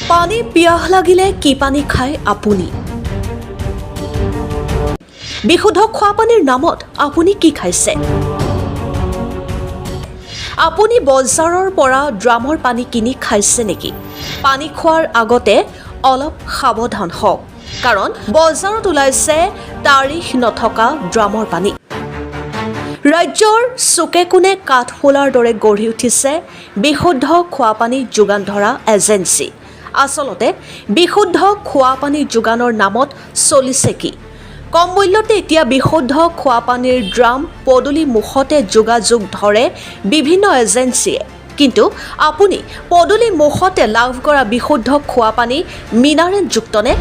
পানী পিয়াহ লাগিলে কি পানী খায় আপুনি বিশুদ্ধ খোৱা পানীৰ নামত আপুনি কি খাইছে আপুনি বজাৰৰ পৰা ড্ৰামৰ পানী কিনি খাইছে নেকি পানী খোৱাৰ আগতে অলপ সাৱধান হওক কাৰণ বজাৰত ওলাইছে তাৰিখ নথকা ড্ৰামৰ পানী ৰাজ্যৰ চুকে কোণে কাঠফুলাৰ দৰে গঢ়ি উঠিছে বিশুদ্ধ খোৱা পানী যোগান ধৰা এজেন্সি আসলতে বিশুদ্ধ খোৱা পানী যোগানৰ নামত চলিছে কি কম মূল্যতে এতিয়া বিশুদ্ধ খোৱা পানীৰ ড্ৰাম পদুলি মুখতে যোগাযোগ ধৰে বিভিন্ন এজেন্সিয়ে কিন্তু আপুনি পদুলি মুখতে লাভ কৰা বিশুদ্ধ খোৱা পানী মিনাৰেলযুক্তনে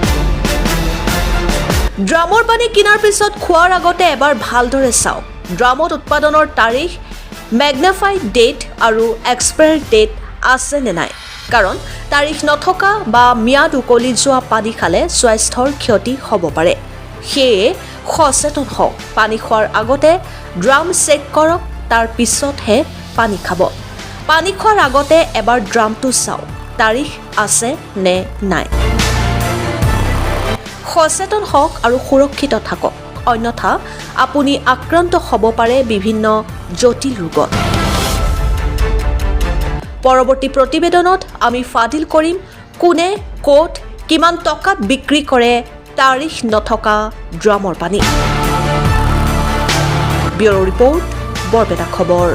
ড্ৰামৰ পানী কিনাৰ পিছত খোৱাৰ আগতে এবাৰ ভালদৰে চাওক ড্ৰামত উৎপাদনৰ তাৰিখ ম্যাগনিফাইড ডেট আৰু এক্সপায়াৰি ডেট আছে নে নাই কাৰণ তাৰিখ নথকা বা মিয়াদ উকলি যোৱা পানী খালে স্বাস্থ্যৰ ক্ষতি হ'ব পাৰে সেয়ে সচেতন হওক পানী খোৱাৰ আগতে ড্ৰাম চেক কৰক তাৰ পিছতহে পানী খাব পানী খোৱাৰ আগতে এবাৰ ড্ৰামটো চাওক তাৰিখ আছে নে নাই সচেতন হওক আৰু সুৰক্ষিত থাকক অন্যথা আপুনি আক্ৰান্ত হ'ব পাৰে বিভিন্ন জটিল ৰোগত পৰৱৰ্তী প্ৰতিবেদনত আমি ফাদিল কৰিম কোনে ক'ত কিমান টকাত বিক্ৰী কৰে তাৰিখ নথকা ড্ৰামৰ পানী ব্যুৰ ৰিপৰ্ট বৰপেটা খবৰ